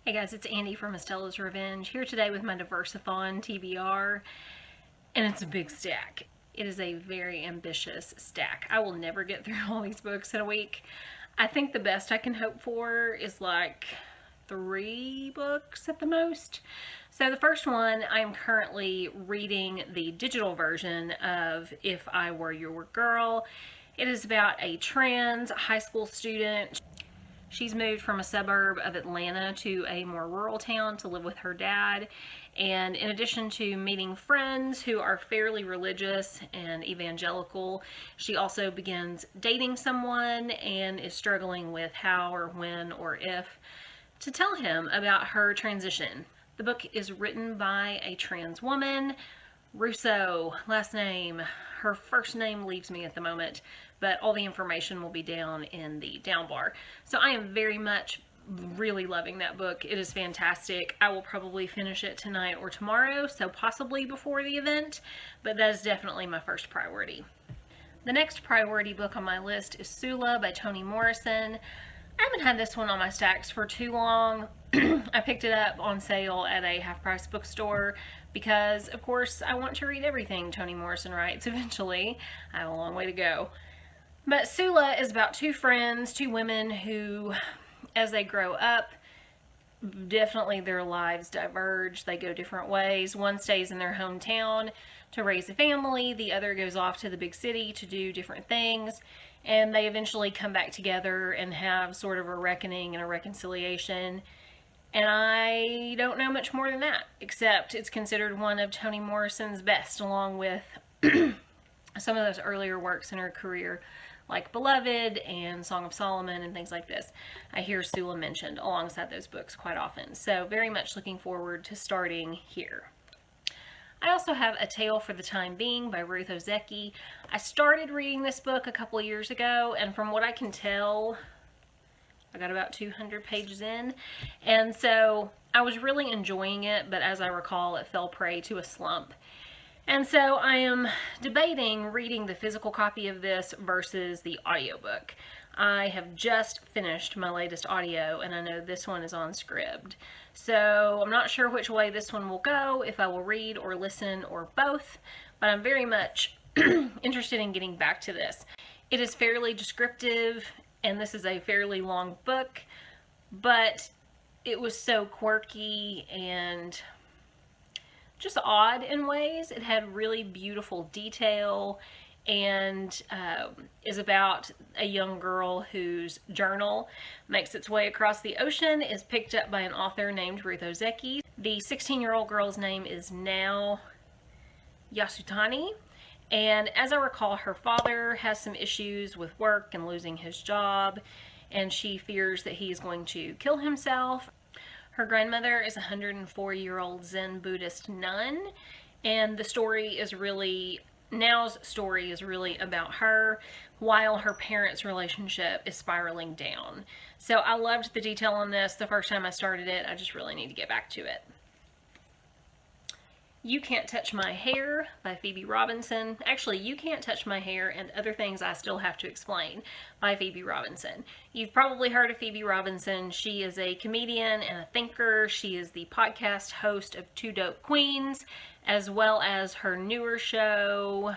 Hey guys, it's Andy from Estella's Revenge, here today with my Diverseathon TBR, and it's a big stack. It is a very ambitious stack. I will never get through all these books in a week. I think the best I can hope for is like 3 books at the most. So the first one, I am currently reading the digital version of If I Were Your Girl. It is about a trans high school student. She's moved from a suburb of Atlanta to a more rural town to live with her dad. And in addition to meeting friends who are fairly religious and evangelical, she also begins dating someone and is struggling with how or when or if to tell him about her transition. The book is written by a trans woman, Russo, last name. Her first name leaves me at the moment, but all the information will be down in the down bar. So I am very much really loving that book. It is fantastic. I will probably finish it tonight or tomorrow, so possibly before the event, but that is definitely my first priority. The next priority book on my list is Sula by Toni Morrison. I haven't had this one on my stacks for too long. I picked it up on sale at a half-price bookstore because, of course, I want to read everything Toni Morrison writes eventually. I have a long way to go. But Sula is about 2 friends, 2 women who, as they grow up, definitely their lives diverge. They go different ways. One stays in their hometown to raise a family. The other goes off to the big city to do different things. And they eventually come back together and have sort of a reckoning and a reconciliation. And I don't know much more than that, except it's considered one of Toni Morrison's best, along with some of those earlier works in her career, like Beloved and Song of Solomon and things like this. I hear Sula mentioned alongside those books quite often. So very much looking forward to starting here. I also have A Tale for the Time Being by Ruth Ozeki. I started reading this book a couple of years ago, and from what I can tell, I got about 200 pages in, and so I was really enjoying it, but as I recall, it fell prey to a slump. And so I am debating reading the physical copy of this versus the audiobook. I have just finished my latest audio, and I know this one is on Scribd. So I'm not sure which way this one will go, if I will read or listen or both, but I'm very much interested in getting back to this. It is fairly descriptive, and this is a fairly long book, but it was so quirky and just odd in ways. It had really beautiful detail and is about a young girl whose journal makes its way across the ocean, is picked up by an author named Ruth Ozeki. The 16-year-old girl's name is now Yasutani, and as I recall, her father has some issues with work and losing his job, and she fears that he is going to kill himself. Her grandmother is a 104-year-old Zen Buddhist nun, and the story is really, Now's story is really about her, while her parents' relationship is spiraling down. So I loved the detail on this the first time I started it. I just really need to get back to it. You Can't Touch My Hair by Phoebe Robinson. Actually, You Can't Touch My Hair and Other Things I Still Have to Explain by Phoebe Robinson. You've probably heard of Phoebe Robinson. She is a comedian and a thinker. She is the podcast host of Two Dope Queens, as well as her newer show,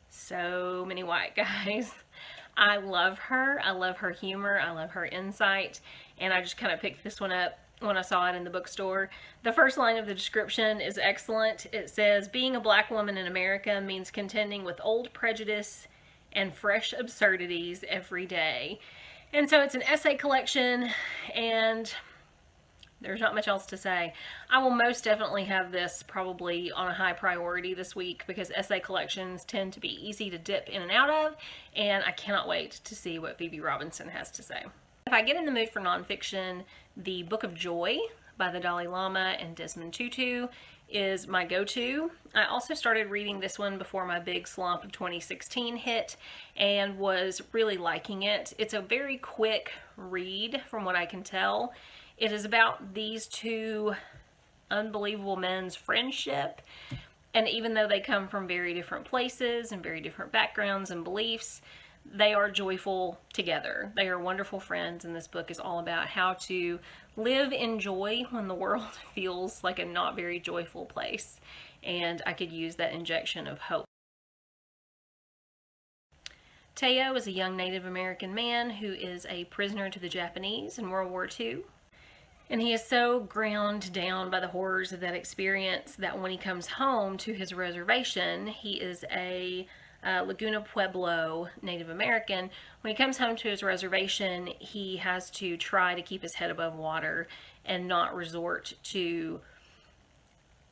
So Many White Guys. I love her. I love her humor. I love her insight. And I just kind of picked this one up when I saw it in the bookstore. The first line of the description is excellent. It says, "Being a black woman in America means contending with old prejudice and fresh absurdities every day." And so it's an essay collection, and there's not much else to say. I will most definitely have this probably on a high priority this week because essay collections tend to be easy to dip in and out of, and I cannot wait to see what Phoebe Robinson has to say. If I get in the mood for nonfiction, The Book of Joy by the Dalai Lama and Desmond Tutu is my go-to. I also started reading this one before my big slump of 2016 hit and was really liking it. It's a very quick read from what I can tell. It is about these 2 unbelievable men's friendship, and even though they come from very different places and very different backgrounds and beliefs, they are joyful together. They are wonderful friends, and this book is all about how to live in joy when the world feels like a not very joyful place. And I could use that injection of hope. Taiyo is a young Native American man who is a prisoner to the Japanese in World War II. And he is so ground down by the horrors of that experience that when he comes home to his reservation, he is a Laguna Pueblo Native American. When he comes home to his reservation, he has to try to keep his head above water and not resort to,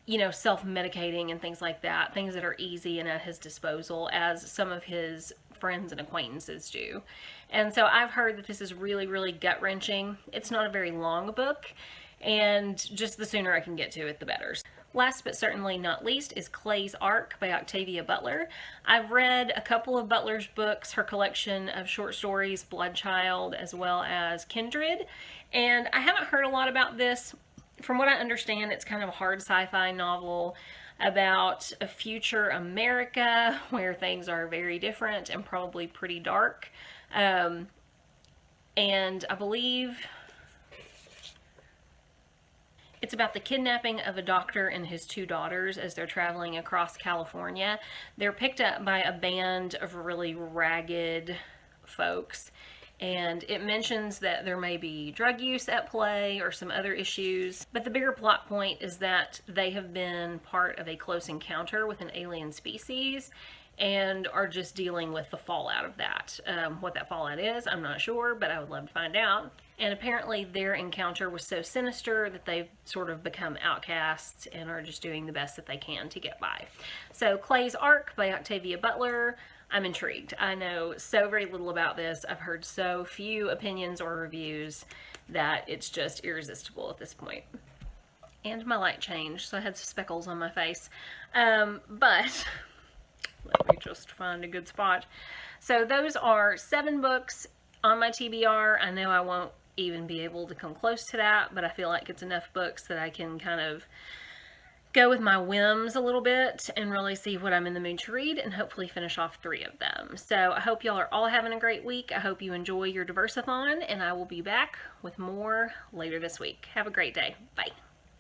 you know, self-medicating and things like that, things that are easy and at his disposal, as some of his friends and acquaintances do. And so I've heard that this is really, really gut-wrenching. It's not a very long book, and just the sooner I can get to it, the better. Last but certainly not least is Clay's Ark by Octavia Butler. I've read a couple of Butler's books, her collection of short stories, Bloodchild, as well as Kindred, and I haven't heard a lot about this. From what I understand, it's kind of a hard sci-fi novel about a future America where things are very different and probably pretty dark. And I believe it's about the kidnapping of a doctor and his two daughters as they're traveling across California. They're picked up by a band of really ragged folks. And it mentions that there may be drug use at play or some other issues. But the bigger plot point is that they have been part of a close encounter with an alien species and are just dealing with the fallout of that. What that fallout is, I'm not sure, but I would love to find out. And apparently their encounter was so sinister that they've sort of become outcasts and are just doing the best that they can to get by. So Clay's Ark by Octavia Butler. I'm intrigued. I know so very little about this. I've heard so few opinions or reviews that it's just irresistible at this point. And my light changed, so I had speckles on my face. But let me just find a good spot. So those are 7 books on my TBR. I know I won't even be able to come close to that, but I feel like it's enough books that I can kind of go with my whims a little bit and really see what I'm in the mood to read and hopefully finish off 3 of them. So I hope y'all are all having a great week. I hope you enjoy your Diverseathon, and I will be back with more later this week. Have a great day. Bye.